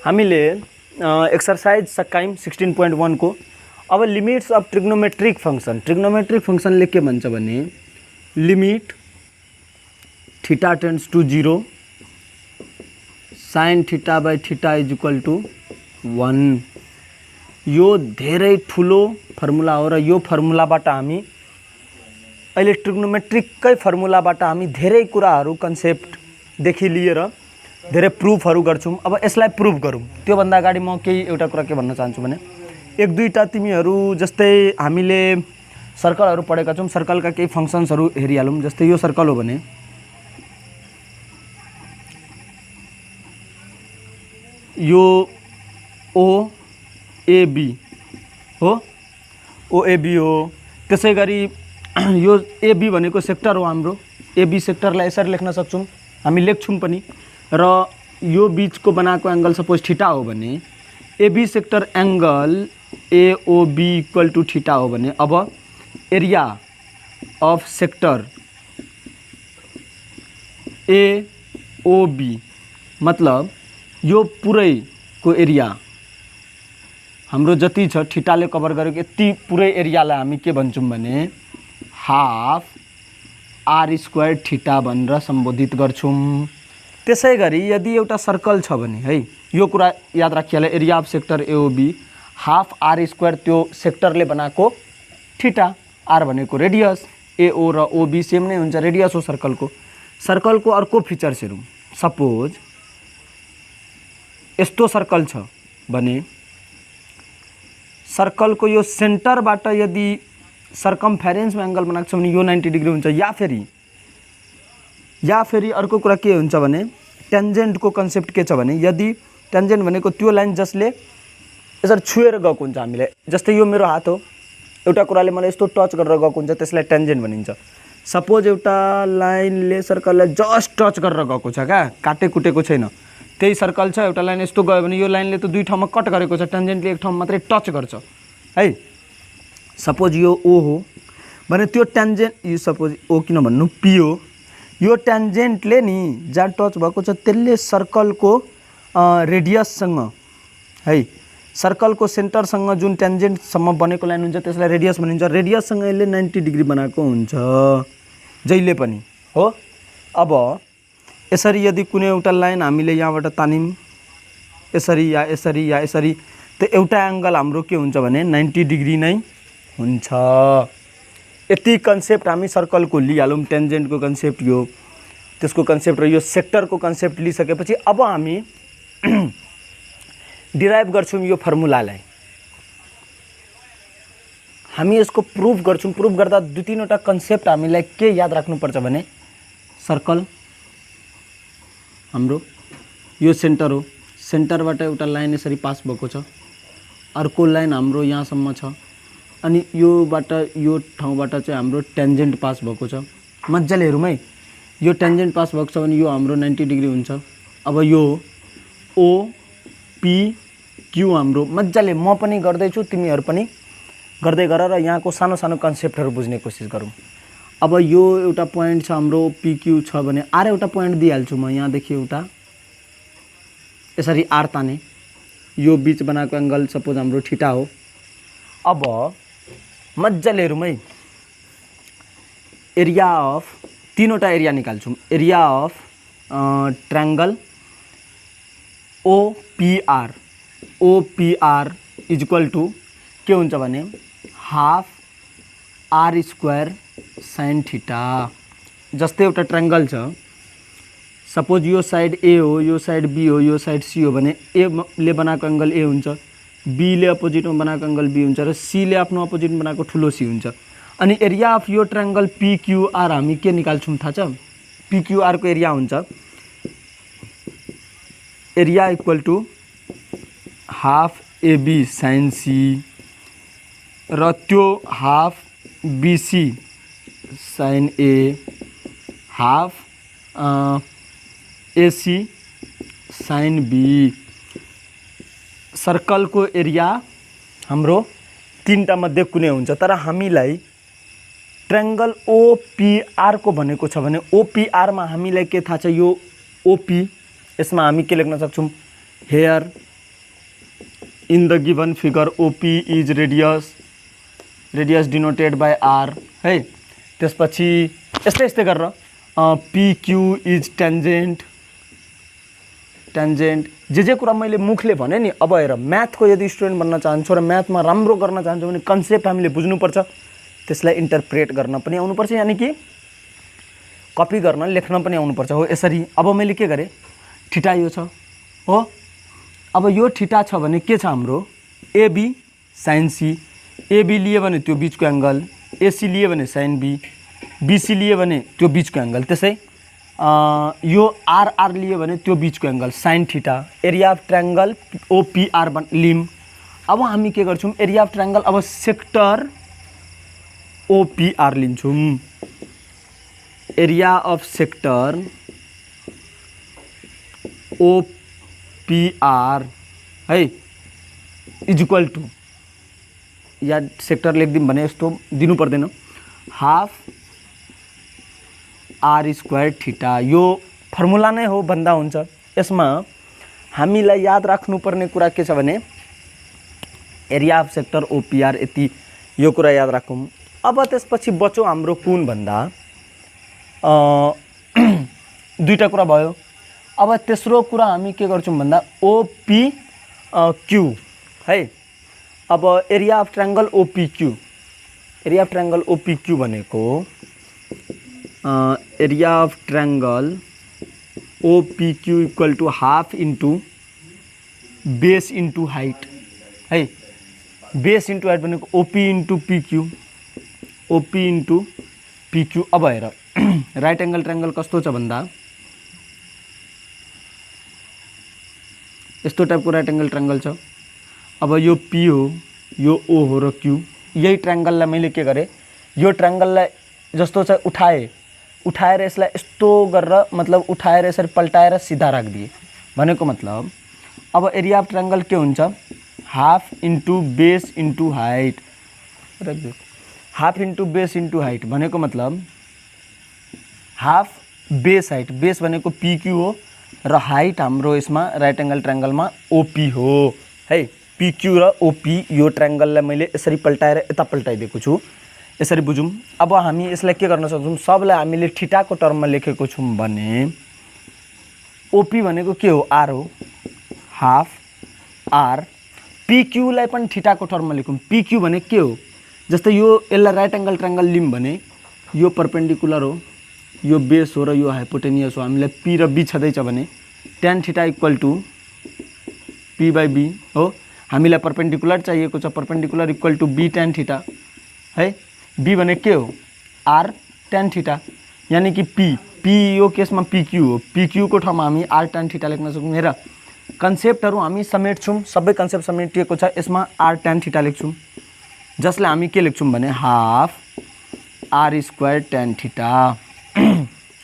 हामीले एक्सरसाइज सकाइम 16.1 को अब लिमिट्स अफ ट्रिग्नोमेट्रिक फंक्शन ले के भन्छ भने limit theta tends to 0 sin theta by theta is equal to 1। यो धेरै ठुलो फर्मुला हो र यो फर्मुलाबाट हामी अहिले ट्रिग्नोमेट्रिककै फर्मुलाबाट हामी धेरै कुराहरू कन्सेप्टदेखि लिएर धेरै प्रुफहरू गर्छौं। अब यसलाई प्रुफ गरौँ त्यो भन्दा अगाडि म केही एउटा कुरा के भन्न चाहन्छु भने एक दुईटा तिमीहरू जस्तै हामीले सर्कलहरू पढेका छौं, सर्कलका केही फंक्सन्सहरू हेरिहालौं। जस्तै यो सर्कल हो भने यो OAB हो, OAB हो। त्यसैगरी यो AB भनेको सेक्टर हो हाम्रो, AB सेक्टरलाई यसरी लेख्न सक्छौं, हामी लेख्छौं पनि। र यो बीचको बनाएको एंगल सपोज थीटा हो भने AB sector angle AOB equal to theta हो भने अब एरिया अफ सेक्टर AOB मतलब यो पुरै को एरिया हाम्रो जति छ थीटाले कभर गरेको यति पुरै एरियालाई हामी के भन्छौं भने हाफ r स्क्वायर थीटा भनेर सम्बोधित गर्छौं। त्यसैगरी यदि एउटा सर्कल छ भने है यो कुरा याद राखिहाल, area of sector AOB half r square त्यो सेक्टरले बनाएको थीटा, r भनेको रेडियस, AO र OB सेम नै हुन्छ, रेडियस हो सर्कलको। सर्कलको अर्को फिचर्स हेरौं। सपोज यस्तो सर्कल छ भने सर्कलको यो सेन्टरबाट यदि सर्कमफेरेन्समा एंगल बनाएको छ भने यो 90 डिग्री हुन्छ। या फेरि अर्को कुरा के हुन्छ भने टेन्जेन्टको कन्सेप्ट के छ भने यदि टेन्जेन्ट भनेको त्यो लाइन जसले यसरी छुएर गएको हुन्छ हामीले, जस्तै यो मेरो हात हो, एउटा कुराले मलाई यस्तो टच गरेर गएको हुन्छ त्यसलाई टेन्जेन्ट भनिन्छ। सपोज एउटा लाइनले सर्कललाई जस्ट टच गरेर गएको छ, क्या काटे कुटेको छैन, त्यही सर्कल छ, एउटा लाइन यस्तो गयो भने यो लाइनले त दुई ठाउँमा कट गरेको छ, टेन्जेन्टले एक ठाउँमा मात्रै टच गर्छ है। सपोज यो O हो भने त्यो टेन्जेन्ट, यो सपोज O किन भन्नु P हो, यो टेन्जेन्टले नि जहाँ टच भएको छ त्यसले सर्कलको रेडियससँग है, सर्कलको सेन्टरसँग जुन टेन्जेन्टसम्म बनेको लाइन हुन्छ त्यसलाई रेडियस भनिन्छ। रेडियससँग यसले 90 डिग्री बनाएको हुन्छ जहिले पनि हो। अब यसरी यदि कुनै एउटा लाइन हामीले यहाँबाट तानिम यसरी या यसरी या यसरी, त एउटा एंगल हाम्रो के हुन्छ भने 90 डिग्री नै हुन्छ। यति कन्सेप्ट हामी सर्कलको लिहालौं, टेन्जेन्टको कन्सेप्ट यो, त्यसको कन्सेप्ट र यो सेक्टरको कन्सेप्ट लिइसकेपछि अब हामी डिराइभ गर्छौं यो फर्मुलालाई, हामी यसको प्रुफ गर्छौं। प्रुफ गर्दा दुई तीनवटा कन्सेप्ट हामीलाई के याद राख्नुपर्छ भने सर्कल हाम्रो यो सेन्टर हो, सेन्टरबाट एउटा लाइन यसरी पास भएको छ, अर्को लाइन हाम्रो यहाँसम्म छ, अनि योबाट यो ठाउँबाट चाहिँ हाम्रो टेन्जेन्ट पास भएको छ। मजाले हेरौँ है, यो टेन्जेन्ट पास भएको छ भने यो हाम्रो 90 डिग्री हुन्छ। अब यो OPQ हाम्रो मजाले म पनि गर्दैछु, तिमीहरू पनि गर्दै गर र यहाँको सानो सानो कन्सेप्टहरू बुझ्ने कोसिस गरौँ। अब यो एउटा पोइन्ट छ हाम्रो PQ छ भने आर एउटा पोइन्ट दिइहाल्छु म, यहाँदेखि एउटा यसरी आर ताने, यो बीच बनाएको एंगल सपोज हाम्रो थीटा हो। अब मजाले हेरौँ है, एरिया अफ तीनवटा एरिया निकाल्छौँ। Area of triangle OPR is equal to के हुन्छ भने half r square sin theta. जस्तै एउटा ट्रायंगल छ, सपोज यो साइड A हो, यो साइड B हो, यो साइड C हो भने A ले बनाएको एंगल A हुन्छ, B ले अपोजिटमा बनाएको एंगल B हुन्छ र C ले आफ्नो अपोजिटमा बनाएको ठुलो C हुन्छ। अनि एरिया अफ यो ट्रायंगल PQR हामी के निकाल्छौं थाहा छ? PQR को एरिया हुन्छ area equal to half AB sin C र त्यो half BC sin A half AC sin B। Circle को एरिया हाम्रो तीनटा मध्ये कुनै हुन्छ, तर हामीलाई ट्रायंगल OPR को भनेको छ भने OPR मा हामीलाई के थाहा छ? यो OP, यसमा हामी के लेख्न सक्छौं? Here in the given figure OP is radius denoted by R है। त्यसपछि यस्तै यस्तै गरेर पिक्यू इज टेन्जेन्ट जे कुरा मैले मुखले भने नि। अब हेर म्याथको यदि स्टुडेन्ट बन्न चाहन्छौ र म्याथमा राम्रो गर्न चाहन्छौ भने कन्सेप्ट हामीले बुझ्नुपर्छ, त्यसलाई इन्टरप्रेट गर्न पनि आउनुपर्छ, यानि कि कपी गर्न लेख्न पनि आउनुपर्छ हो। यसरी अब मैले के गरेँ, ठिटा यो छ हो। अब यो ठिटा छ भने के छ हाम्रो एबी साइन सी, एबी लिए भने त्यो बिचको एङ्गल, एसी लिए भने साइन बी, बीसी लिए भने त्यो बिचको एङ्गल, त्यसै यो आरआर लिए भने त्यो बिचको angle sine theta. Area of triangle OPR लिम। अब हामी के गर्छौँ, एरिया अफ ट्रायंगल अब सेक्टर ओपीआर लिन्छौँ। एरिया अफ सेक्टर ओपीआर है इज इक्वल टू, या सेक्टर लेखिदिउँ भने यस्तो दिनु पर्दैन, हाफ आर स्क्वायर थीटा। यो फर्मुला नै हो भन्दा हुन्छ। यसमा हामीलाई याद राख्नुपर्ने कुरा के छ भने एरिया अफ सेक्टर ओपीआर, यति यो कुरा याद राखौँ। अब त्यसपछि बच्यो हाम्रो कुन भन्दा दुईटा कुरा भयो। अब तेस्रो कुरा हामी के गर्छौँ भन्दा ओपी क्यू है। अब area of triangle OP Q, area of triangle OP Q भनेको area of triangle OP Q equal to half into base into height है। बेस इंटू हाइट भनेको OP into P Q, OP into P Q. अब हेर right angle triangle कस्तो छ भन्दा यस्तो टाइपको राइट एंगल ट्रायंगल छ। अब यो पी हो, यो ओ हो र क्यू। यही ट्रायंगललाई मैले के गरेँ, यो ट्रायंगललाई जस्तो छ उठाएर यसलाई यस्तो गरेर मतलब उठाएर यसरी पल्टाएर सिधा राखिदिए भनेको मतलब अब एरिया अफ ट्रायंगल के हुन्छ, half into base into height. Half into base into height भनेको मतलब हाफ बेस हाइट, बेस भनेको पीक्यू हो र हाइट हाम्रो यसमा राइट एंगल ट्रायंगलमा ओपी हो है। पीक्यू र ओपी यो ट्रायंगललाई मैले यसरी पल्टाएर यता पल्टाइदिएको छु, यसरी बुझौँ। अब हामी यसलाई के गर्न सक्छौँ, सबलाई हामीले थीटाको टर्ममा लेखेको छौँ भने ओपी भनेको के हो, आर हो, हाफ आर। पीक्यूलाई पनि थीटाको टर्ममा लेखौँ। पीक्यू भने के हो, जस्तै यो यसलाई राइट एंगल ट्रायंगल लिम भने यो परपेंडिकुलर हो, यो बेस हो र यो हाइपोटेनियस हो। हामीलाई पी र बी छँदैछ भने tan theta equal to P by B हो। हामीलाई परपेंडिकुलर चाहिएको छ, perpendicular equal to B tan theta है। बी भने के हो, आर tan थीटा, यानी कि पी यो केसमा पीक्यू हो, पीक्यू को ठाउँमा हामी आर tan थीटा लेख्न सक्छौँ। हेर कन्सेप्टहरू हामी समेट्छौँ, सबै कन्सेप्ट समेटिएको छ यसमा। आर tan थीटा लेख्छौँ, जसलाई हामी के लेख्छौँ भने half R square tan theta.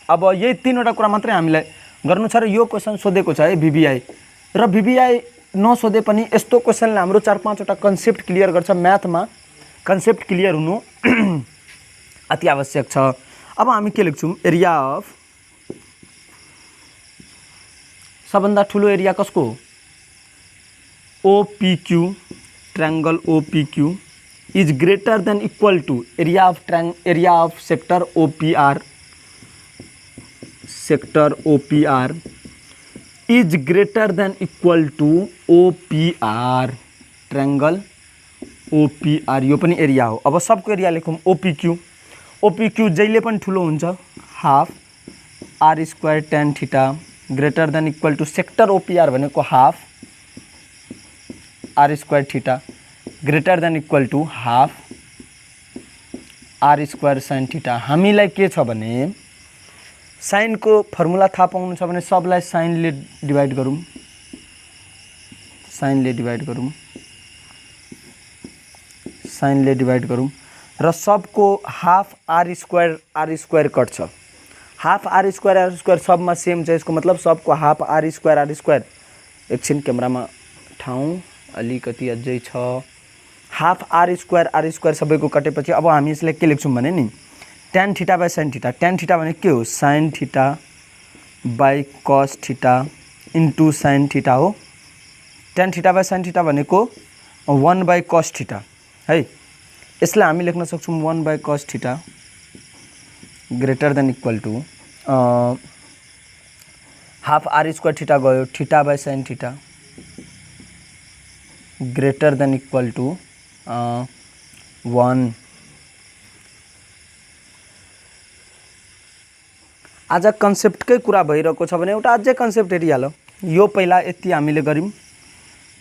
अब यही तीनवटा कुरा मात्रै हामीलाई गर्नु छ र यो क्वेसन सोधेको छ है भिबिआई। र भिबिआई नसोधे पनि यस्तो क्वेसनले हाम्रो 4-5वटा कन्सेप्ट क्लियर गर्छ। म्याथमा कन्सेप्ट क्लियर हुनु अति आवश्यक छ। अब हामी के लेख्छौँ, एरिया अफ सबभन्दा ठुलो एरिया कसको हो, OPQ, triangle OPQ is greater than equal to area of sector OPR, sector OPR is greater than equal to OPR, triangle OPR यो पनि एरिया हो। अब सबको एरिया लेखौँ, ओपीक्यू, ओपीक्यू जहिले पनि ठुलो हुन्छ, half R square tan theta greater than equal to sector OPR भनेको half R square theta greater than equal to half R square sine theta. हामीलाई के छ भने साइनको फर्मुला थाहा पाउनु छ भने सबलाई साइनले डिवाइड गरौँ, साइनले डिवाइड गरौँ, साइनले डिवाइड गरौँ र सबको हाफ आर स्क्वायर कट्छ। हाफ आर स्क्वायर सबमा सेम छ, यसको मतलब सबको हाफ आर स्क्वायर। एकछिन क्यामेरामा ठाउँ अलिकति अझै छ। हाफ आर स्क्वायर सबैको कटेपछि अब हामी यसलाई के लेख्छौँ भने नि tan theta by sine theta. tan theta भने के हो, sign theta by cos theta into sine theta हो। tan theta by sin theta भनेको 1 बाई cos थीटा है। यसलाई हामी लेख्न सक्छौं 1 by cos theta greater than equal to half r square theta गयो theta by sin theta greater than equal to 1। आज कन्सेप्टकै कुरा भइरहेको छ भने एउटा अझै कन्सेप्ट हेरिहालौ। यो पहिला यति हामीले गर्यौं,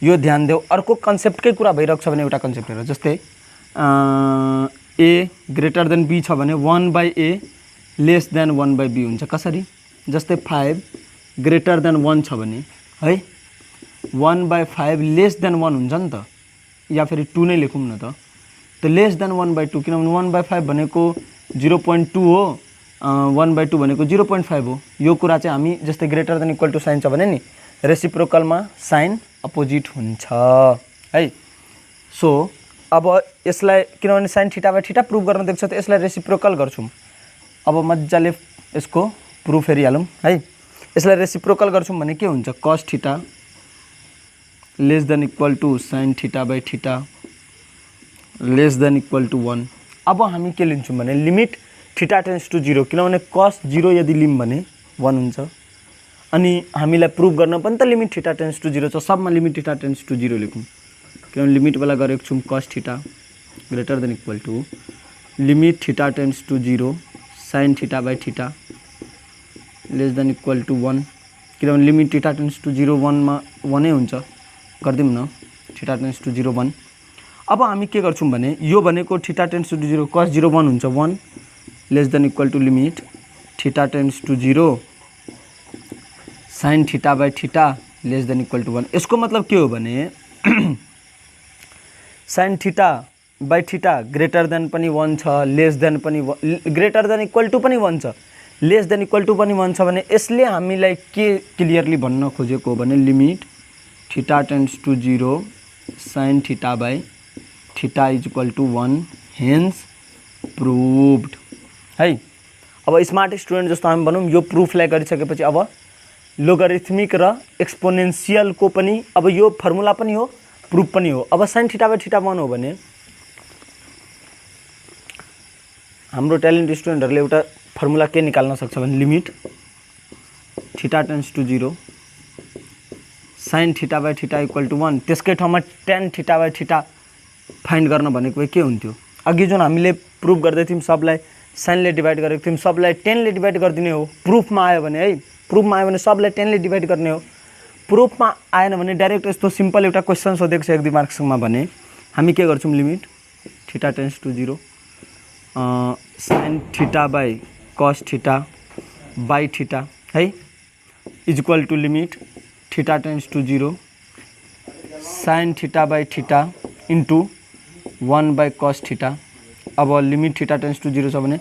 यो ध्यान देऊ। अर्को कन्सेप्टकै कुरा भइरहेको छ भने एउटा कन्सेप्ट हेर, जस्तै a ग्रेटर देन b छ भने 1 by a less than 1 by b हुन्छ। कसरी? जस्तै 5 ग्रेटर देन 1 छ भने है 1 बाई 5 लेस देन 1 हुन्छ नि त, या फेरि 2 नै लेखौँ न त। त लेस देन 1 बाई 2 किनभने 1 बाई 5 भनेको 0.2 हो, 1 बाई 2 भनेको 0.5 हो। यो कुरा चाहिँ हामी जस्तै greater than equal to sine छ भने नि रेसिप्रोकलमा साइन अपोजिट हुन्छ है। सो अब यसलाई किनभने sign theta by theta proof गर्न दिएको छ त यसलाई रेसिप्रोकल गर्छौं। अब मजाले यसको प्रुफ हेरिहालौं है। यसलाई रेसिप्रोकल गर्छौं भने के हुन्छ? cos theta less than equal to sine theta by theta less than equal to 1। अब हामी के लिन्छौं भने लिमिट थीटा टेन्स टू 0 किनभने cos 0 यदि लिम भने 1 हुन्छ। अनि हामीलाई प्रुफ गर्न पनि त लिमिट थीटा टेन्स टू 0 छ, सबमा लिमिट थीटा टेन्स टू 0 लेखौं किनभने लिमिट वाला गरेको छौं cos theta greater than equal to limit theta tends to 0 sine theta by theta less than equal to 1 किनभने लिमिट थीटा टेन्स टू 0 1 मा 1 नै हुन्छ। गर्दिम न थीटा टेन्स टू 0 1। अब हामी के गर्छौं भने यो भनेको थीटा टेन्स टू 0 cos 0 1 हुन्छ 1 less than equal to limit theta tends to 0 sine theta by theta less than equal to 1। यसको मतलब के हो भने sine theta by theta greater than पनि 1 छ, लेस देन पनि ग्रेटर देन इक्वल टू पनि 1 छ, लेस देन इक्वल टू पनि 1 छ भने यसले हामीलाई के क्लियरली भन्न खोजेको हो भने limit theta tends to 0 sine theta by theta is equal to 1 hence proved है। अब स्मार्ट स्टुडेन्ट जस्तो हामी भनौं यो प्रुफलाई गरिसकेपछि अब लोगरिथमिक र एक्सपोनेन्शियल को पनि अब यो फर्मुला पनि हो प्रुफ पनि हो। अब sin थीटा बाई थीटा 1 हो भने हाम्रो ट्यालेन्ट स्टुडेन्टहरुले एउटा फर्मुला के निकाल्न सक्छ भने limit theta tends to 0 sin theta by theta equal to 1 त्यसकै ठाउँमा tan theta by theta find गर्न भनेको के हुन्थ्यो? अघि जुन हामीले प्रुफ गर्दै थियौं सबलाई sin ले डिवाइड गरेको थियौं, सबलाई 10 ले डिवाइड गरिदिने हो। प्रुफमा आयो भने है, प्रुफमा आयो भने सबलाई 10 ले डिवाइड गर्ने हो। प्रुफमा आएन भने डाइरेक्ट यस्तो सिम्पल एउटा क्वेशन सोधेको छ 1-2 मार्क्समा भने हामी के गर्छौं limit theta tends to 0 sin theta by cos theta by theta है is equal to limit theta tends to 0 sin theta by theta into 1 by cos theta. अब लिमिट थीटा टेन्स टू 0 छ भने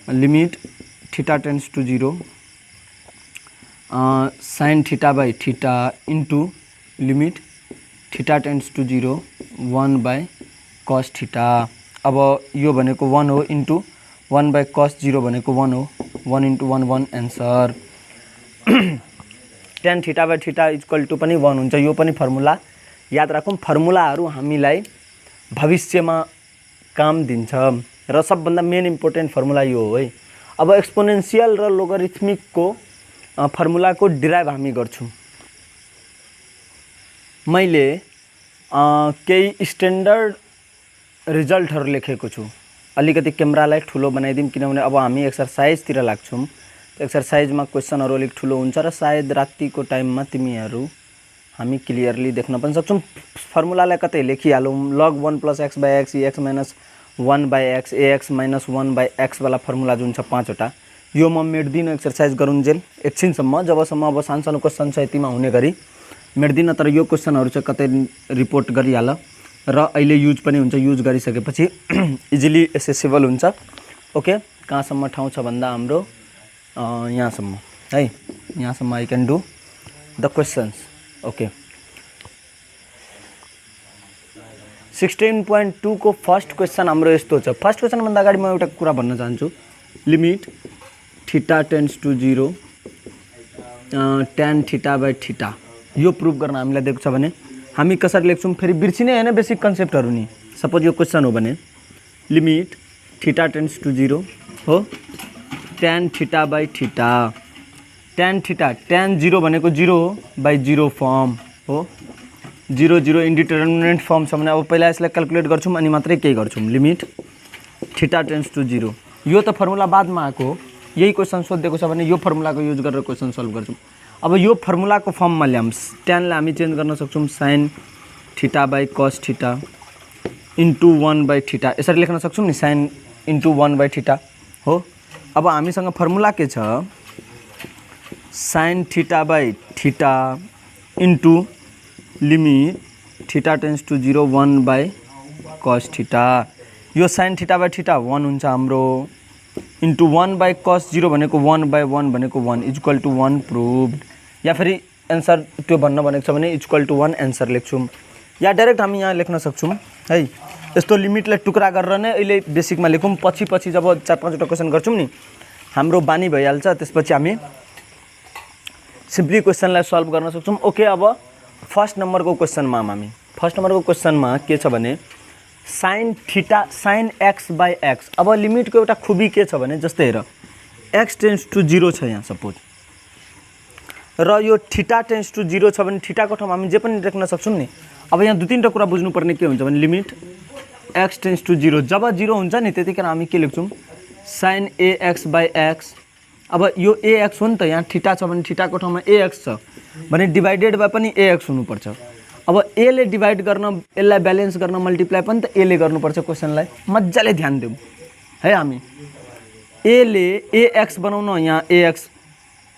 limit theta tends to 0 sin theta by theta into limit theta tends to 0 1 by cos theta. अब यो भनेको 1 हो into 1 by cos 0 भनेको 1 हो, 1 into 1 1 answer. tan theta by theta equal to पनि 1 हुन्छ। यो पनि फर्मुला याद राखौं। फर्मुलाहरु हामीलाई भविष्यमा काम दिन्छ र सबभन्दा मेन इम्पोर्टेन्ट फर्मुला यो हो है। अब एक्सपोनेन्शियल र लोगरिथमिक को फर्मुला को डिराइभ हामी गर्छौं। मैले केही स्ट्यान्डर्ड रिजल्टहरु लेखेको छु। अलिकति क्यामेरालाई ठुलो बनाइदिम किनभने अब हामी एक्सरसाइज तिर लाग्छौं। एक्सरसाइजमा क्वेशनहरु अलिक ठुलो हुन्छ र सायद रातिको टाइममा तिमीहरु हामी क्लियरली देख्न पनि सक्छौं। फर्मुलालाई कतै लेखिहालौं log 1 + x / x x - 1 / x ax - 1 / x वाला फर्मुला जुन छ 5 वटा यो म मेट्दिन एक्सरसाइज गरुन्जेल एकछिनसम्म जबसम्म अब सानसानो क्वेशन छ यतिमा हुने गरी मेट्दिन। तर यो क्वेशनहरु चाहिँ कतै रिपोर्ट गरिहाल र अहिले युज पनि हुन्छ। युज गरिसकेपछि इजिली एसेसेबल हुन्छ। ओके कहाँसम्म ठाउँ छ भन्दा हाम्रो यहाँसम्म है, यहाँसम्म I can do the questions. Okay 16.2 को फर्स्ट क्वेशन हाम्रो यस्तो छ। फर्स्ट क्वेशन भन्दा अगाडि म एउटा कुरा भन्न चाहन्छु। Limit theta tends to 0 tan theta by theta यो प्रुफ गर्न हामीलाई दिएको छ भने हामी कसरी लेख्छौँ फेरि बिर्सिने हैन बेसिक कन्सेप्टहरु नि। सपोज यो क्वेशन हो भने लिमिट थीटा टेन्ड्स टु 0 हो tan theta by theta tan theta tan 0 भनेको 0 हो बाई 0 फर्म हो 0 0 इन्डिटरमिनेट फर्म छ भने अब पहिला यसलाई क्याल्कुलेट गर्छौं अनि मात्रै के गर्छौं लिमिट थीटा टेन्ड्स टु 0। यो त फर्मुला बादमा आको हो, यही क्वेशन सोधेको छ भने यो फर्मुलाको युज गरेर क्वेशन सल्भ गर्छौं। अब यो फर्मुलाको फर्ममा ल्याम tan लाई हामी चेन्ज गर्न सक्छौं sin theta by cos theta into 1 by theta यसरी लेख्न सक्छौं नि sin इन्टु 1 बाई थीटा हो। अब हामीसँग फर्मुला के छ sin theta by theta into limit theta tends to 0 1 by cos theta. यो sin थीटा बाई थीटा 1 हुन्छ हाम्रो इन्टु 1 बाई cos 0 भनेको 1 बाई 1 भनेको 1 इक्वल टु 1 प्रुभड। या फेरि एन्सर त्यो भन्न भनेको छ भने इक्वल टु 1 एन्सर लेख्छौं या डाइरेक्ट हामी यहाँ लेख्न सक्छौं है। यस्तो लिमिटलाई टुक्रा गरेर नै अहिले बेसिकमा लेखौं, पछि जब 4-5 वटा क्वेशन गर्छौं नि हाम्रो बानी भइहाल्छ, त्यसपछि हामी सिम्पली क्वेशनलाई सल्भ गर्न सक्छौं। ओके, अब फर्स्ट नम्बरको क्वेशनमा के छ भने sin theta sin x by x। अब लिमिटको एउटा खुबी के छ भने जस्तै हेर x टेन्ड्स टु 0 छ यहाँ सपोज र यो थीटा टेन्ड्स टु 0 छ भने थीटाको ठाउँमा हामी जे पनि लेख्न सक्छौं नि। अब यहाँ 2-3 टा कुरा बुझ्नुपर्ने के हुन्छ भने लिमिट x टेन्ड्स टु 0 जब 0 हुन्छ नि त्यतिखेर हामी के लेख्छौं sin ax बाई x। अब यो ax हो नि त, यहाँ थीटा छ भने थीटाको ठाउँमा ax छ भने डिभाइडेड बाइ पनि ax हुनुपर्छ। अब a ले डिभाइड गर्न यसलाई ब्यालेन्स गर्न मल्टिप्लाई पनि त a ले गर्नुपर्छ। क्वेशनलाई मज्जाले ध्यान दिउँ है। हामी a ले ax बनाउन, यहाँ ax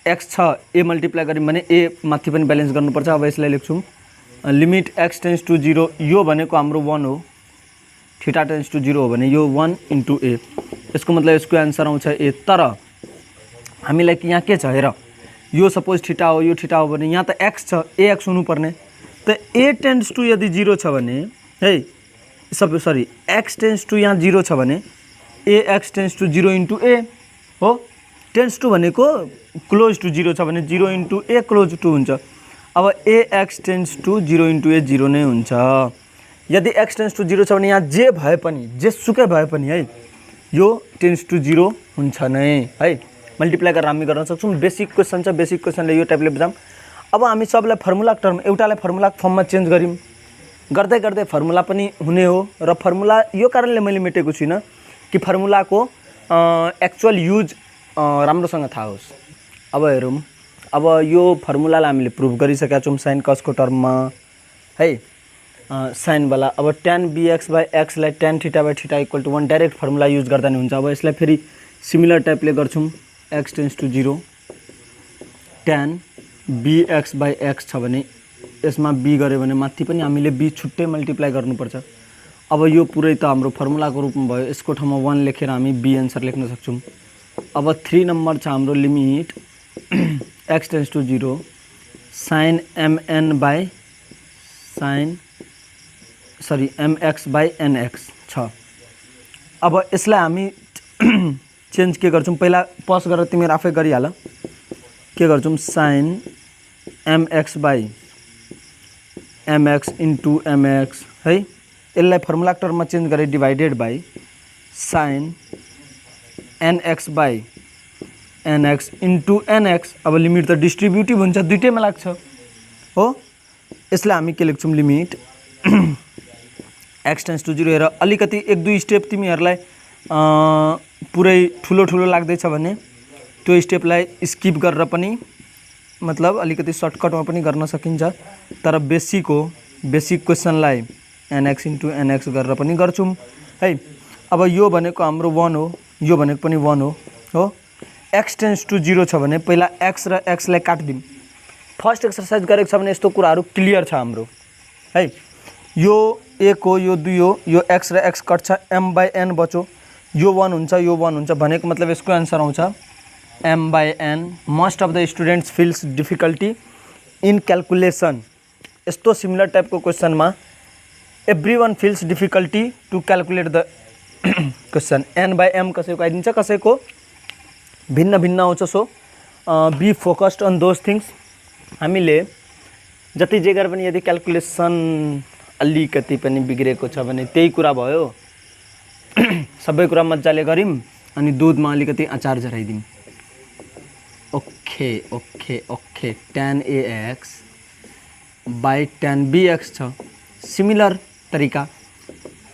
x छ a मल्टिप्लाई गर्यौं भने a माथि पनि ब्यालेन्स गर्नुपर्छ। अब यसलाई लेख्छौं लिमिट x टेन्ड्स टु 0 यो भनेको हाम्रो 1 हो, थीटा टेन्ड्स टु 0 हो भने यो 1 इन्टु a। यसको मतलब यसको आन्सर आउँछ a। तर हामीलाई यहाँ के छ हेर, यो सपोज थीटा हो यो थीटा हो भने यहाँ त x छ ax हुनुपर्ने। त a टेन्ड्स टु यदि 0 छ भने है सरी x टेन्ड्स टु यहाँ 0 छ भने ax tends to 0 into a हो। टेन्ड्स टु भनेको क्लोज टु 0 छ भने 0 इन्टु a क्लोज टु हुन्छ। अब ax tends to 0 into a 0 नै हुन्छ। यदि x टेन्ड्स टु 0 छ भने यहाँ जे भए पनि जेसुकै भए पनि है यो टेन्ड्स टु 0 हुन्छ नै है। मल्टिप्लाई गरेर हामी गर्न सक्छौं। बेसिक क्वेशन छ, बेसिक क्वेशनले यो टाइपले बुझाम। अब हामी सबलाई फर्मुला टर्म एउटालाई फर्मुला फर्ममा चेन्ज गर्यौं, गर्दै गर्दै फर्मुला पनि हुने हो र फर्मुला यो कारणले मैले मेटेको छुइनँ कि फर्मुलाको एक्चुअल युज राम्रोसँग थाहा होस्। अब हेरौँ, अब यो फर्मुलालाई हामीले प्रुभ गरिसकेका छौं sin cos को टर्ममा है sin वाला। अब tan bx बाई x लाई tan theta by theta equal to 1 direct formula use गर्दा नि हुन्छ। अब यसलाई फेरि सिमिलर टाइपले गर्छौं x tends to 0 tan bx by x छ भने यसमा b गर्यो भने माथि पनि हामीले b छुट्टै मल्टिप्लाई गर्नुपर्छ। अब यो पुरै त हाम्रो फर्मुलाको रूपमा भयो, यसको ठाउँमा 1 लेखेर हामी b आन्सर लेख्न सक्छौं। अब 3 नम्बर छ हाम्रो limit x tends to 0 sin mn by sin सरी mx बाई nx छ। अब यसलाई हामी चेन्ज के गर्छौं, पहिला पज गरेर तिमीहरु आफै गरिहाल। के गर्छौं sin mx by mx into mx है। यसलाई फर्मुला टर्ममा चेन्ज गरे divided by sin nx by nx into nx। अब लिमिट त डिस्ट्रिब्युटिभ हुन्छ, दुईटैमा लाग्छ हो। यसलाई हामी के लेख्छौं लिमिट x टेन्ड्स टु 0 हेर अलिकति 1-2 स्टेप तिमीहरुलाई पुरै ठुलो लाग्दैछ भने त्यो स्टेपलाई स्किप गरेर पनि मतलब अलिकति सर्टकटमा पनि गर्न सकिन्छ। तर बेसिक हो, बेसिक क्वेशनलाई nx इन्टु nx गरेर पनि गर्छौं है। अब यो भनेको हाम्रो 1 हो, यो भनेको पनि 1 हो। x टेन्ड्स टु 0 छ भने पहिला x र x लाई काट्दिम। फर्स्ट एक्सरसाइज गरेको छ भने यस्तो कुराहरु क्लियर छ हाम्रो है। यो 1 हो, यो 2 हो, यो x र x कट्छ m बाई n बच्यो, यो 1 हुन्छ यो 1 हुन्छ भनेको मतलब यसको आन्सर आउँछ m by n। Most of the students feels difficulty in calculation. यस्तो सिमिलर टाइपको क्वेशनमा everyone feels difficulty to calculate the question. n by m कसैको आइदिन्छ, कसैको भिन्न भिन्न आउँछ। So be focused on those things. हामीले जति जे गरे पनि यदि क्याल्कुलेसन अलिकति पनि बिग्रेको छ भने त्यही कुरा भयो। सबै कुरा मजाले गरिम अनि दुधमा अलिकति अचार झराइदिउँ। Okay okay okay tan ax by tan bx छ। सिमिलर तरिका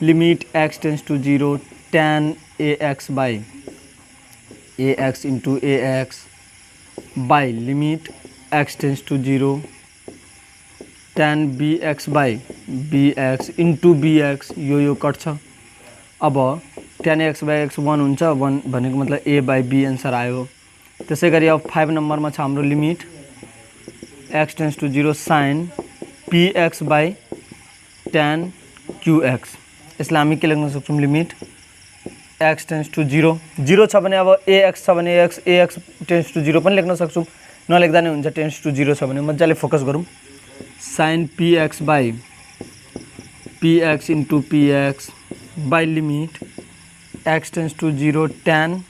limit x tends to 0 tan ax by ax into ax by limit x tends to 0 tan bx by bx into bx यो कट्छ। अब tan x बाई x 1 हुन्छ, 1 भनेको मतलब a by b answer आयो। त्यसै गरी अब 5 नम्बरमा छ हाम्रो limit x tends to 0 sin px by tan qx। यसलाई हामी के लेख्न सक्छौँ लिमिट x टेन्स टू 0 0 छ भने अब ax छ भने ax टेन्स टू 0 पनि लेख्न सक्छौँ, नलेख्दा नै हुन्छ। टेन्स टू 0 छ भने मजाले फोकस गरौँ। sin px by px into px by limit x tends to 0 tan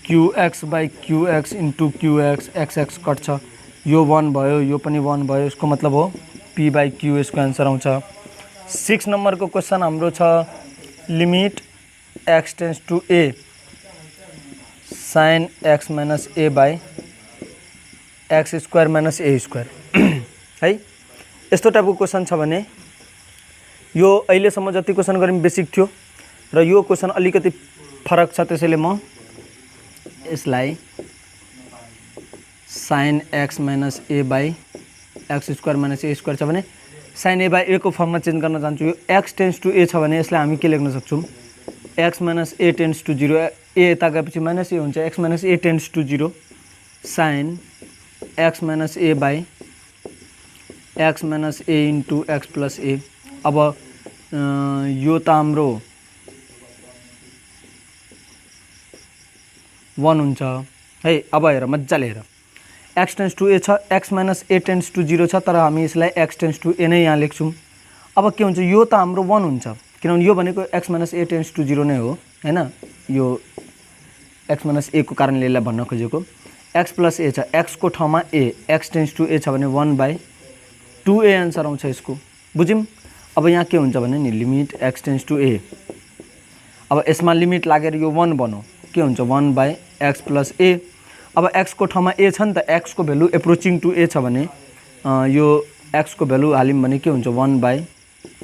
qx by qx into qx x कट्छ। यो 1 भयो, यो पनि 1 भयो, यसको मतलब हो p बाई q यसको आन्सर आउँछ। 6 नम्बरको क्वेसन हाम्रो छ limit x tends two a sin x minus a by x square minus a square है। यस्तो टाइपको क्वेसन छ भने यो अहिलेसम्म जति क्वेसन गऱ्यौँ बेसिक थियो र यो क्वेसन अलिकति फरक छ, त्यसैले म यसलाई sin x minus a by x square minus a square छ भने sin a बाई a को फर्ममा चेन्ज गर्न चाहन्छु। यो x टेन्स टू a छ भने यसलाई हामी के लेख्न सक्छौँ x minus a tense to 0 a यता गएपछि माइनस a हुन्छ, x minus a tense to 0 sin x minus a by x minus a into x plus a। अब यो त हाम्रो 1 हुन्छ है। अब हेर मजाले हेर x टेन्स टू a छ, x minus a tense to 0 छ, तर हामी यसलाई x टेन्स टू a नै यहाँ लेख्छौँ। अब के हुन्छ यो त हाम्रो 1 हुन्छ किनभने यो भनेको x minus a tense to 0 नै हो हैन। यो x माइनस a को कारणले यसलाई भन्न खोजेको x प्लस a छ, x को ठाउँमा a x tends two a छ भने 1 बाई 2a आन्सर आउँछ यसको। बुझ्यौँ। अब यहाँ के हुन्छ भने नि limit x tends two a, अब यसमा लिमिट लागेर यो 1 बनो के हुन्छ 1 बाई x प्लस a। अब x को ठाउँमा a छ नि त, x को भ्यालु एप्रोचिङ टू a छ भने यो x को भ्यालु हाल्यौँ भने के हुन्छ 1 by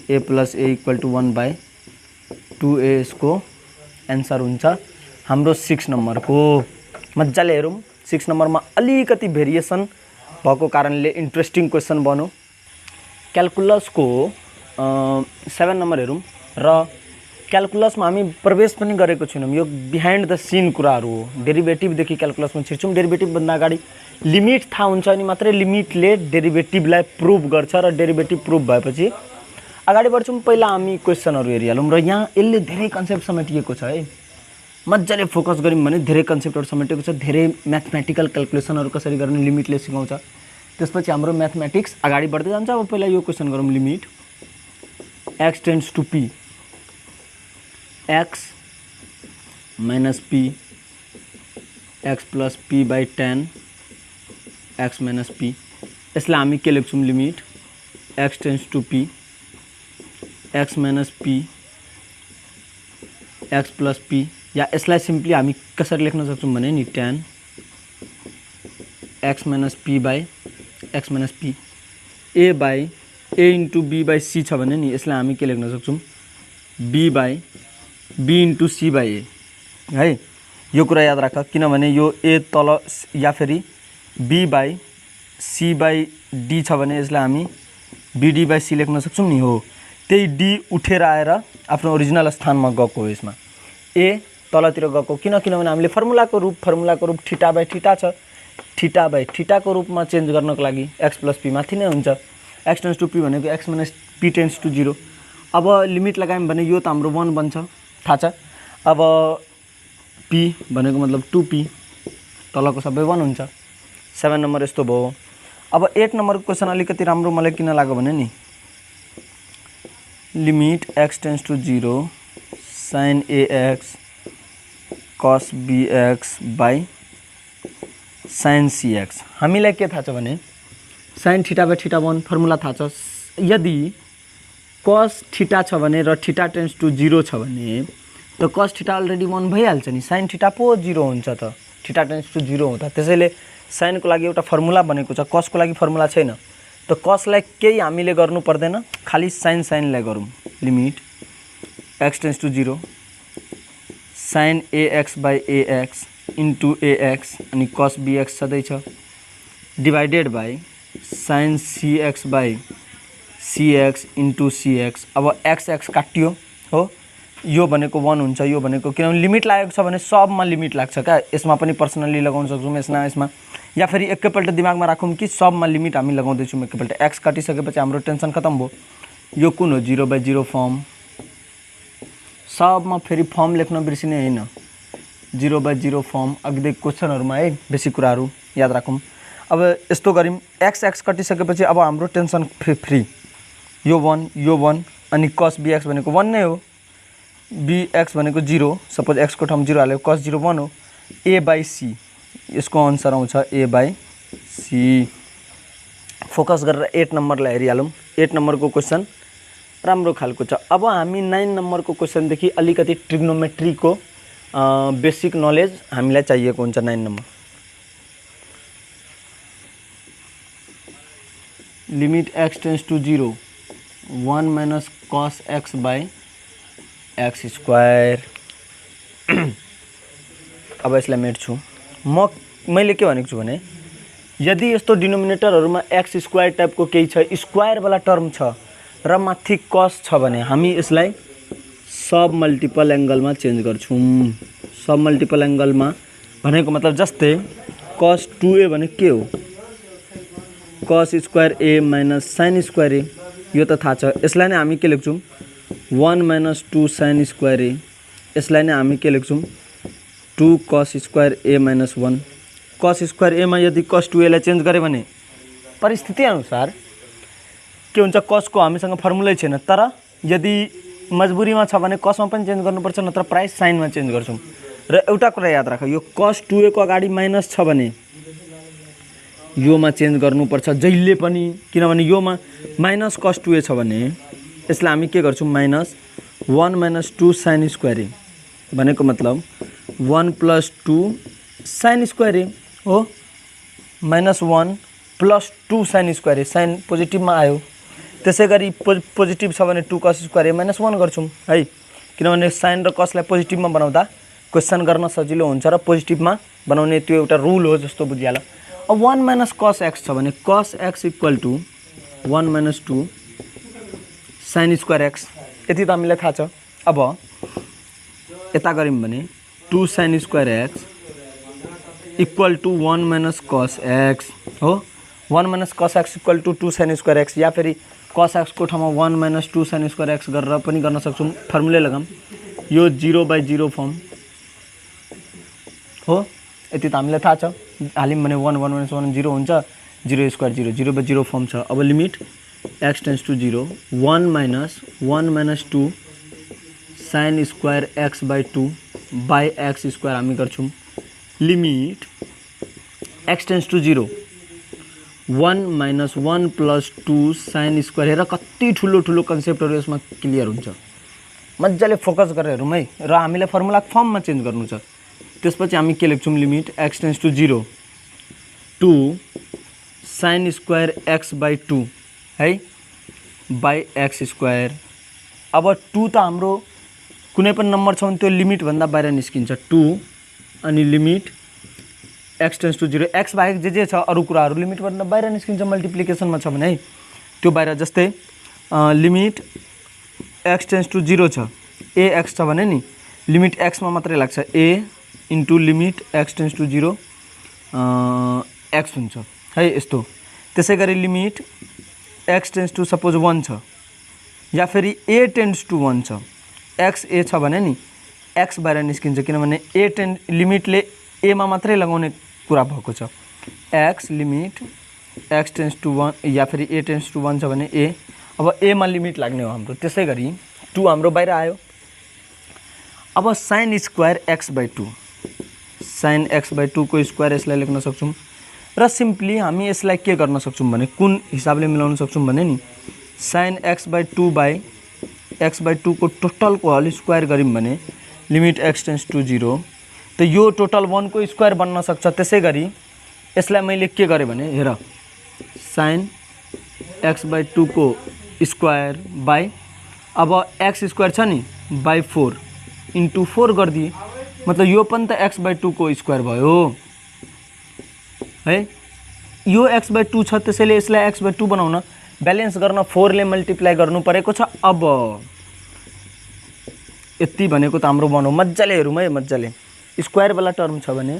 a plus a equal to 1 by 2a यसको एन्सर हुन्छ हाम्रो 6 नम्बरको। मजाले हेरौँ 6 नम्बरमा अलिकति भेरिएसन भएको कारणले इन्ट्रेस्टिङ क्वेसन बन्यो। क्याल्कुलसको 7 नम्बर हेरौँ र क्याल्कुलसमा हामी प्रवेश पनि गरेको छैनौँ, यो बिहाइन्ड द सिन कुराहरू हो। डेरिभेटिभदेखि क्याल्कुलसमा छिर्छौँ, डेरिभेटिभभन्दा अगाडि लिमिट थाहा हुन्छ अनि मात्रै लिमिटले डेरिभेटिभलाई प्रुभ गर्छ र डेरिभेटिभ प्रुभ भएपछि अगाडि बढ्छौँ। पहिला हामी क्वेसनहरू हेरिहालौँ र यहाँ यसले धेरै कन्सेप्ट समेटिएको छ है। मजाले फोकस गऱ्यौँ भने धेरै कन्सेप्टहरू समेटेको छ, धेरै म्याथमेटिकल क्याल्कुलेसनहरू कसरी गर्ने लिमिटले सिकाउँछ। त्यसपछि हाम्रो म्याथमेटिक्स अगाडि बढ्दै जान्छ। अब पहिला यो क्वेसन गरौँ limit x tends two p x minus p x plus p by tan x minus p। यसलाई हामी के लेख्छौँ limit x tends two p x minus p x plus p, या यसलाई सिम्पली हामी कसरी लेख्न सक्छौँ भने नि tan x minus p by x minus p a by a into b by c छ भने नि यसलाई हामी के लेख्न सक्छौँ b by b into c by a है। यो कुरा याद राख किनभने यो a तल या फेरि b by c by d छ भने यसलाई हामी bd बाई c लेख्न सक्छौँ नि। हो त्यही d उठेर आएर आफ्नो ओरिजिनल स्थानमा गएको हो। यसमा a तलतिर गएको किनभने हामीले फर्मुलाको रूप थीटा बाई थीटा छ, थीटा बाई थीटाको रूपमा चेन्ज गर्नको लागि x प्लस p माथि नै हुन्छ। x टेन्स टू p भनेको x minus p tense to 0। अब लिमिट लगायौँ भने यो त हाम्रो 1 बन्छ थाहा छ। अब p भनेको मतलब 2p तलको सबै 1 हुन्छ। 7 नम्बर यस्तो भयो। अब 8 नम्बरको क्वेसन अलिकति राम्रो मलाई किन लाग्यो भने नि limit x tends to 0 sin ax cos bx by sin cx। हामीलाई के थाहा छ भने sine theta by theta 1 formula थाहा छ। यदि कस थीटा छ भने र थीटा टेन्ड्स टु 0 छ भने त कस थीटा अलरेडी 1 भइहाल्छ नि, साइन थीटा पो 0 हुन्छ त थीटा टेन्ड्स टु 0 हुँदा। त्यसैले साइनको लागि एउटा फर्मुला बनेको छ, कसको लागि फर्मुला छैन। त कसलाई केही हामीले गर्नु पर्दैन, खाली साइनलाई गरौँ। Limit x tends to 0 sine ax by ax into ax अनि कस bx छँदैछ divided by sine cx by cx into cx। अब x काटियो हो, यो भनेको 1 हुन्छ, यो भनेको किनभने लिमिट लागेको छ भने सबमा लिमिट लाग्छ क्या। यसमा पनि पर्सनली लगाउन सक्छौँ, यसमा या फेरि एकैपल्ट दिमागमा राखौँ कि सबमा लिमिट हामी लगाउँदैछौँ एकैपल्ट। x काटिसकेपछि हाम्रो टेन्सन खतम भयो। यो कुन हो 0/0 फर्म, सबमा फेरि फर्म लेख्न बिर्सिने होइन, 0/0 फर्म। अघिदेखि क्वेसनहरूमा है बेसी कुराहरू याद राखौँ। अब यस्तो गऱ्यौँ, x कटिसकेपछि अब हाम्रो टेन्सन फ्री। यो 1 अनि कस bx भनेको 1 नै हो, bx भनेको 0, सपोज x को ठाउँमा 0 हाल्यो, कस 0 1 हो। a/c यसको आन्सर आउँछ a/c। फोकस गरेर 8 नम्बरलाई हेरिहालौँ। 8 नम्बरको क्वेसन राम्रो खालको छ। अब हामी 9 नम्बरको क्वेसनदेखि अलिकति ट्रिग्नोमेट्रीको बेसिक नलेज हामीलाई चाहिएको हुन्छ। 9 number limit x tends to 0 1 minus cos x by X square. अब यसलाई मेट्छु। मैले के भनेको छु भने यदि यस्तो डिनोमिनेटरहरूमा एक्स स्क्वायर टाइपको केही छ, स्क्वायरवाला टर्म छ र माथि कस छ भने हामी यसलाई सब मल्टिपल एङ्गलमा चेन्ज गर्छौँ। सब मल्टिपल एङ्गलमा भनेको मतलब जस्तै कस 2a भने के हो, cos square a minus sign square a, यो त थाहा छ। यसलाई नै हामी के लेख्छौँ 1 माइनस 2 साइन स्क्वायर a। यसलाई नै हामी के लेख्छौँ 2 cos square a minus 1। Cos square a मा यदि कस 2a लाई चेन्ज गरे भने परिस्थिति अनुसार के हुन्छ, कसको हामीसँग फर्मुलै छैन, तर यदि मजबुरीमा छ भने कसमा पनि चेन्ज गर्नुपर्छ, नत्र प्राइस साइनमा चेन्ज गर्छौँ। र एउटा कुरा याद राख, यो कस 2a को अगाडि माइनस छ भने योमा चेन्ज गर्नुपर्छ जहिले पनि, किनभने योमा माइनस कस 2a छ भने यसलाई हामी के गर्छौँ minus 1 minus 2 sine square a भनेको मतलब 1 प्लस 2 साइन स्क्वायर a हो, minus 1 plus 2 sine square a, sine पोजिटिभमा आयो। त्यसै गरी पोजिटिभ छ भने 2 कस स्क्वायर a माइनस 1 गर्छौँ है, किनभने साइन र कसलाई पोजिटिभमा बनाउँदा क्वेसन गर्न सजिलो हुन्छ र पोजिटिभमा बनाउने त्यो एउटा रुल हो जस्तो बुझिहाल। अब 1 माइनस कस एक्स छ भने cos x equal to 1 minus 2 sine square X, यति त हामीलाई थाहा छ। अब यता गऱ्यौँ भने 2 sine square x equal to 1 minus cos x हो। 1 minus cos x equal to 2 sine square x, या फेरि कस एक्सको ठाउँमा 1 माइनस 2 साइन स्क्वायर एक्स गरेर पनि गर्न सक्छौँ, फर्मुलै लगाऊँ। यो 0/0 फर्म हो, यति त हामीलाई थाहा छ। हाल्यौँ भने 1 माइनस 1 0 हुन्छ, 0 स्क्वायर 0, 0/0 फर्म छ। अब limit x tends to 0 1 minus 2 sine square X by 2 by X square हामी गर्छौँ। Limit x tends to 0 1 minus 1 plus 2 sine square. हेर कति ठुलो ठुलो कन्सेप्टहरू यसमा क्लियर हुन्छ, मजाले फोकस गरेर हेरौँ है। र हामीलाई फर्मुला फर्ममा चेन्ज गर्नु छ। त्यसपछि हामी के लेख्छौँ limit x tends to 0 2 sine square X by 2 है बाई एक्स स्क्वायर। अब 2 त हाम्रो कुनै पनि नम्बर छ भने त्यो लिमिटभन्दा बाहिर निस्किन्छ 2 अनि limit x tends to 0 x बाहेक जे छ अरू कुराहरू लिमिटभन्दा बाहिर निस्किन्छ मल्टिप्लिकेसनमा छ भने है, त्यो बाहिर। जस्तै लिमिट x टेन्ड्स टु 0 छ, ax छ भने नि लिमिट x मा मात्रै लाग्छ, a into limit x tends to 0 x हुन्छ है यस्तो। त्यसै गरी limit x tends to suppose 1 छ, या फेरि a टेन्ड्स टु 1 छ, x a छ भने नि x बाहिर निस्किन्छ, किनभने लिमिटले a मा मात्रै लगाउने कुरा भएको छ। x limit x tends to 1 या फेरि a टेन्ड्स टु 1 छ भने a, अब a मा लिमिट लाग्ने हो हाम्रो। त्यसै गरी 2 हाम्रो बाहिर आयो। अब sign square X by 2, sine x by 2 को स्क्वायर यसलाई लेख्न सक्छौँ र सिम्पली हामी यसलाई के गर्न सक्छौं भने कुन हिसाबले मिलाउन सक्छौं भने नि sin x/2 को टोटल को होल स्क्वायर गरिम भने लिमिट x टेन्ड्स टु 0 त यो टोटल 1 को स्क्वायर बन्न सक्छ। त्यसैगरी यसलाई मैले के गरे भने हेर sin x/2 को स्क्वायर बाइ अब x स्क्वायर छ नि बाइ 4 इन्टु 4 गर्दिए मतलब यो पनि त x/2 को स्क्वायर भयो है। यो x/2 छ त्यसैले यसलाई x/2 बनाउन ब्यालेन्स गर्न 4 ले मल्टिप्लाई गर्नु परेको छ। अब यति भनेको त हाम्रो बनाउ मज्जाले हेरौँ है मज्जाले स्क्वायर वाला टर्म छ भने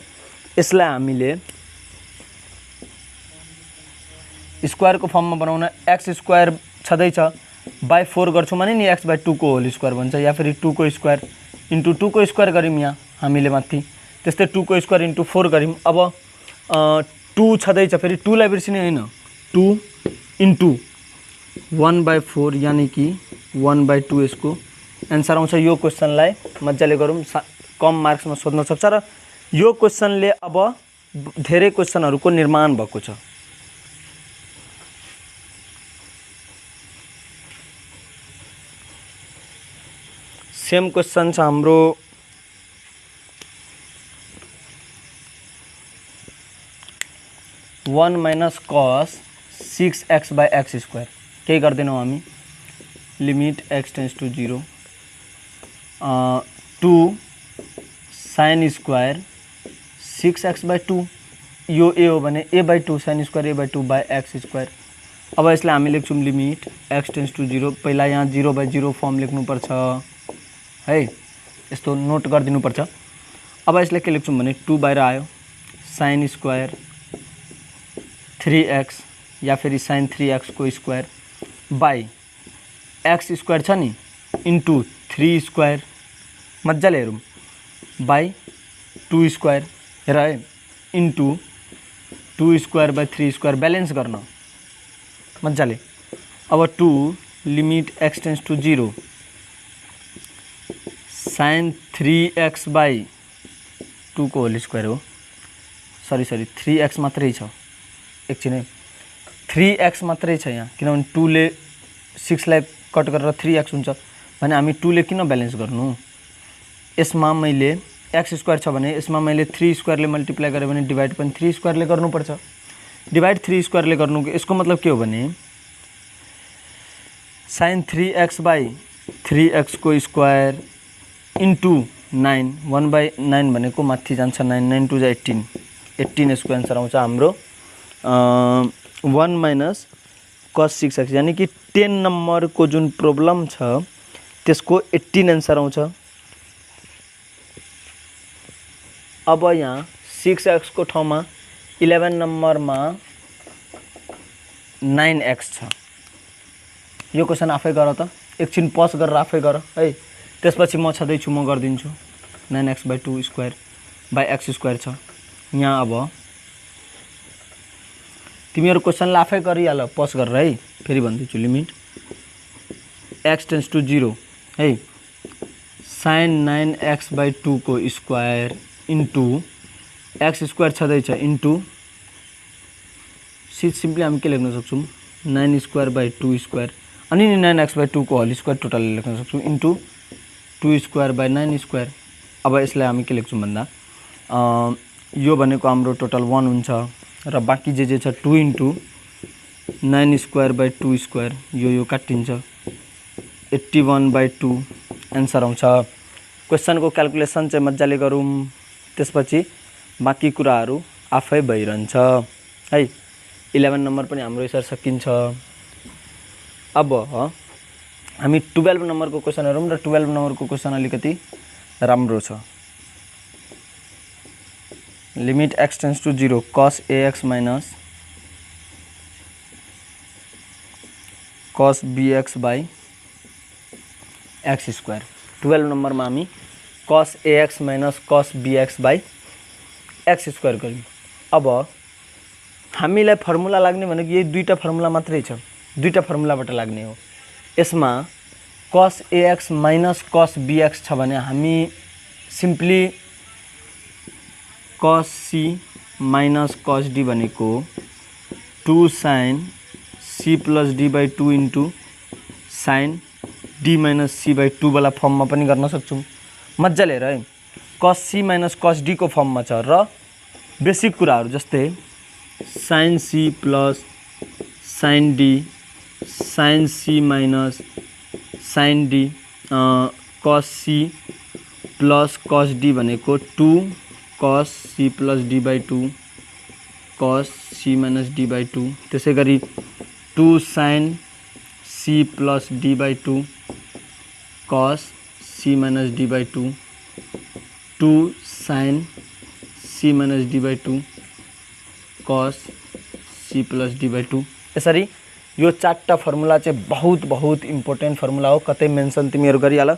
यसलाई हामीले स्क्वायर को फर्ममा बनाउन x स्क्वायर छदैछ बाइ 4 गर्छौं भने नि x/2 को होल स्क्वायर बन्छ या फेरि 2 को स्क्वायर इन्टु 2 को स्क्वायर गरिम यहाँ हामीले माथि त्यस्तै 2 को स्क्वायर इन्टु 4 गरिम। अब 2 छदैछ फेरि 2 लाई बिर्सिने हैन 2 इन्टु 1/4 यानी कि 1/2 यसको आन्सर आउँछ। यो क्वेशनलाई मज्जाले गरौँ कम मार्क्समा सोध्न सक्छ र यो क्वेशनले अब धेरै क्वेशनहरुको निर्माण भएको छ। सेम क्वेशन छ हाम्रो 1 माइनस cos 6x/x²। के गर्दैनौ हामी limit x tends to 0 2 sin square 6x/2 यो a हो भने a/2 sin square a/2 by x²। अब यसलाई हामी लेख्छौं लिमिट x टेन्ड्स टु 0 पहिला यहाँ 0/0 फर्म लेख्नु पर्छ है यस्तो नोट गरिदिनु पर्छ। अब यसलाई के लेख्छौं भने 2 बाहिर आयो sin स्क्वायर 3x या फेरि sin 3x को स्क्वायर बाइ x स्क्वायर छ नि इन्टु 3 स्क्वायर मज्जाले हेरौँ बाइ 2 स्क्वायर हेर है into 2 square by 3 square balance गर्न मज्जाले। अब 2 limit x tends to 0 sin 3x by 2 को होल स्क्वायर हो सरी 3x मात्रै छ एकछिन है 3x मात्रै छ यहाँ किनभने 2 ले 6 लाई कट गरेर 3x हुन्छ भने हामी 2 ले किन ब्यालेन्स गर्नु। यसमा मैले x स्क्वायर छ भने यसमा मैले 3 स्क्वायर ले मल्टिप्लाई गरे भने डिवाइड पनि 3 स्क्वायर ले गर्नुपर्छ। डिवाइड 3 स्क्वायर ले गर्नुको यसको मतलब के हो भने sin 3x बाइ 3x को स्क्वायर इन्टु 9 1/9 भनेको माथि जान्छ 9 9 2 18 18 यसको आन्सर आउँछ हाम्रो 1 माइनस cos 6x यानी कि 10 नम्बर को जुन प्रब्लम छ त्यसको 18 आन्सर आउँछ। अब यहाँ 6x को ठाउँमा 11 नम्बरमा 9x छ। यो क्वेशन आफै गर त एकछिन पज गरेर आफै गर है त्यसपछि म छदै छु म गर्दिन्छु 9x/2 स्क्वायर बाइ x² छ। यहाँ अब तिमीहरु क्वेशनलाई आफै गरिहाल पज गरेर है फेरि भन्दिन्छु लिमिट x टेन्ड्स टु 0 है sin 9x/2 को स्क्वायर इन्टु x² छदैछ इन्टु सिम्पली हामी के लेख्न सक्छौं 9² स्क्वायर अनि 9x/2 को होल स्क्वायर टोटल लेख्न सक्छौं इन्टु 2²/9²। अब यसलाई हामी के लेख्छौं भन्दा यो भनेको हाम्रो टोटल 1 हुन्छ र बाँकी जे छ 2 इन्टु 9²/2 स्क्वायर यो काटिन्छ 81/2 आन्सर आउँछ। क्वेशनको क्याल्कुलेसन चाहिँ मज्जाले गरौँ त्यसपछि बाँकी कुराहरू आफै भइरहन्छ है। 11 नम्बर पनि हाम्रो यसरी सकिन्छ। अब हामी 12 नम्बरको क्वेशन हेरौँ र 12 नम्बरको क्वेशन अलिकति राम्रो छ। Limit x tends to 0 cos ax minus cos bx by x²। 12 नम्बरमा हामी cos ax minus cos bx by x² गर्यौं। अब हामीलाई फर्मुला लाग्ने भनेको यही दुईटा फर्मुला मात्रै छ दुईटा फर्मुलाबाट लाग्ने हो। यसमा cos ax minus cos bx छ भने हामी simply cos c minus cos D भनेको 2 sin c plus D by 2 into sin D minus C by 2 वाला फर्ममा पनि गर्न सक्छौँ। मजाले हेर है, कस सी माइनस कस डी को फर्ममा छ र बेसिक कुराहरू जस्तै sin c plus sin D, sin c minus sin D, cos c plus cos d भनेको 2 cos c plus d by 2 cos c minus d by 2, त्यसै गरी 2 sin c plus d by 2 cos c minus d by 2, 2 sin c minus d by 2 cos c plus d by 2। यसरी यो चारटा formula चाहिँ बहुत important formula हो, कतै mention तिमीहरू गरिहाल।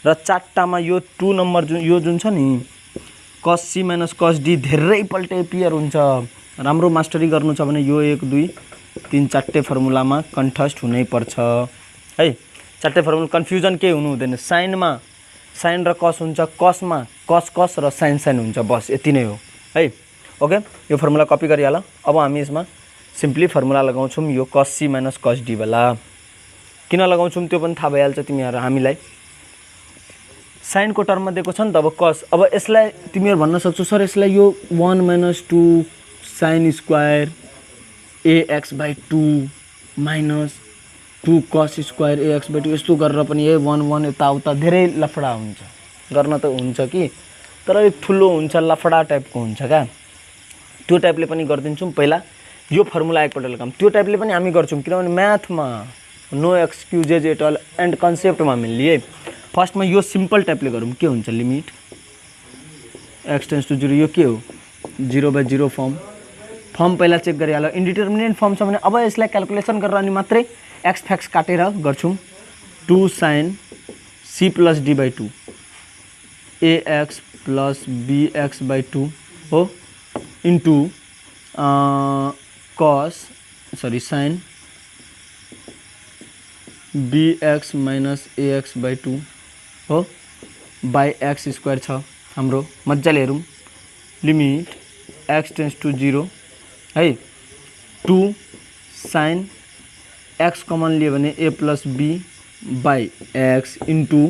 र चारटामा यो 2 नम्बर जुन छ नि cos c minus cos d धेरैपल्ट एपियर हुन्छ। राम्रो मास्टरी गर्नु छ भने यो 1 2 3 4 फर्मुलामा कन्ठस्ट हुनै पर्छ है। चारटै फर्मुला कन्फ्युजन केही हुनु हुँदैन। साइनमा साइन र कस हुन्छ, कसमा कस र साइन हुन्छ, बस यति नै हो है। ओके, यो फर्मुला कपी गरिहाल। अब हामी यसमा सिम्पली फर्मुला लगाउँछौँ यो cos c minus cos d वाला। किन लगाउँछौँ त्यो पनि थाहा भइहाल्छ तिमीहरू हामीलाई। साइनको टर्ममा दिएको छ नि त अब cos। अब यसलाई तिमीहरू भन्न सक्छौ सर यसलाई यो 1 minus 2 sin square ax by 2 minus 2 cos square ax by 2 यस्तो गरेर पनि 1 1 यताउता धेरै लफडा हुन्छ। गर्न त हुन्छ कि तर अलिक ठुलो हुन्छ, लफडा टाइपको हुन्छ क्या। त्यो टाइपले पनि गरिदिन्छौँ। पहिला यो फर्मुला एकपल्ट लगाऊँ, त्यो टाइपले पनि हामी गर्छौँ किनभने म्याथमा no excuses at all and कन्सेप्टमा हामीले लिए। फर्स्टमा यो सिम्पल टाइपले गरौँ, के हुन्छ लिमिट x टेन्स टु 0, यो के हो 0/0 फर्म पहिला चेक गरिहाल। इन्डिटर्मिनेन्ट फर्म छ भने अब यसलाई क्याल्कुलेसन गरेर अनि मात्रै एक्स फ्याक्स काटेर गर्छौँ। 2 sin c plus D by 2 ax plus bx by 2 हो into sin bx minus ax by 2 हो बाई एक्स स्क्वायर छ हाम्रो। मजाले हेरौँ, लिमिट x टेन्स टु 0 है। 2 sin x कमन लियो भने a plus b by x into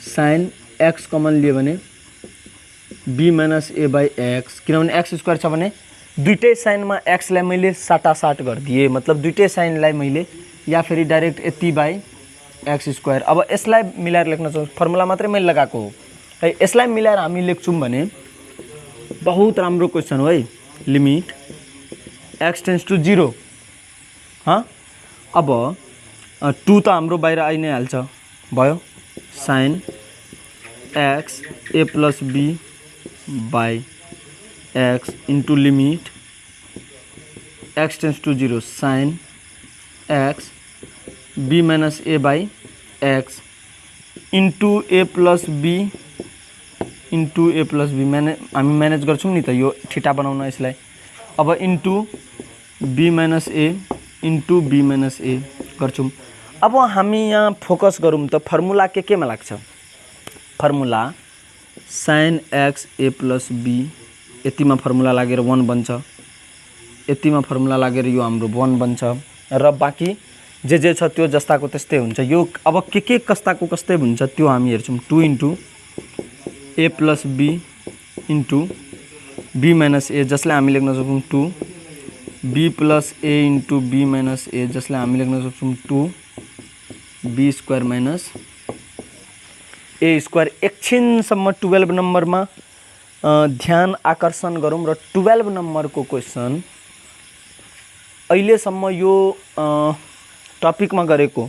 sin x common लियो भने b minus a by x, किनभने एक्स स्क्वायर छ भने दुईटै साइनमा एक्सलाई मैले साटासाट गरिदिएँ, मतलब दुईटै साइनलाई मैले या फेरि डाइरेक्ट यति बाई एक्स स्क्वायर। अब यसलाई मिलाएर लेख्न सक्छौँ, फर्मुला मात्रै मैले लगाएको हो है। यसलाई मिलाएर हामी लेख्छौँ भने बहुत राम्रो क्वेसन हो है। लिमिट x टेन्स टु 0 अब 2 त हाम्रो बाहिर आइ नै हाल्छ, भयो sin x a plus b by x into limit x tends to 0 sin x b minus a by x into a plus b into a plus b। हामी manage गर्छौँ नि त यो ठिटा बनाउन यसलाई। अब into b minus a into b minus a गर्छौँ। अब हामी यहाँ फोकस गरौँ त फर्मुला केमा लाग्छ। Formula sin x a plus b यतिमा फर्मुला लागेर 1 बन्छ, यतिमा फर्मुला लागेर यो हाम्रो 1 बन्छ र बाँकी जे छ त्यो जस्ताको त्यस्तै हुन्छ। यो अब के कस्ताको कस्तै हुन्छ त्यो हामी हेर्छौँ। 2 into a plus b into b minus a जसलाई हामी लेख्न सक्छौँ 2 b plus a into b minus a जसलाई हामी लेख्न सक्छौँ 2 b square minus a square. एकछिनसम्म 12 नम्बरमा ध्यान आकर्षण गरौँ र 12 नम्बरको क्वेसन अहिलेसम्म यो टपिकमा गरेको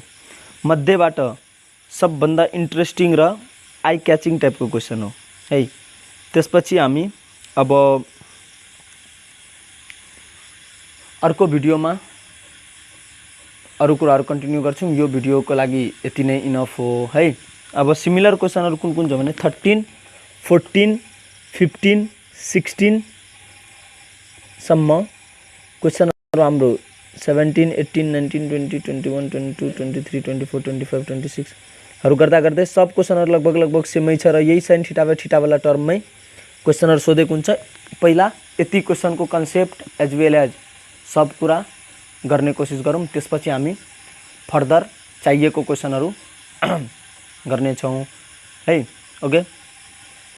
मध्येबाट सबभन्दा इन्ट्रेस्टिङ र आई क्याचिङ टाइपको क्वेसन हो है। त्यसपछि हामी अब अर्को भिडियोमा अरू कुराहरू कन्टिन्यू गर्छौँ। यो भिडियोको लागि यति नै इनफ हो है। अब सिमिलर क्वेसनहरू कुन छ भने 13, 14, 15, 16 सम्म क्वेसनहरू हाम्रो 17, 18, 19, 20, 21, 22, 23, 24, 25, 26 हरू गर्दै सब क्वेसनहरू लगभग सेमै छ र यही साइन थीटा बाई थीटा वाला टर्ममै क्वेसनहरू सोधेको हुन्छ। पहिला यति क्वेसनको कन्सेप्ट एज वेल एज सब कुरा गर्ने कोसिस गरौँ। त्यसपछि हामी फर्दर चाहिएको क्वेसनहरू गर्नेछौँ है। ओके।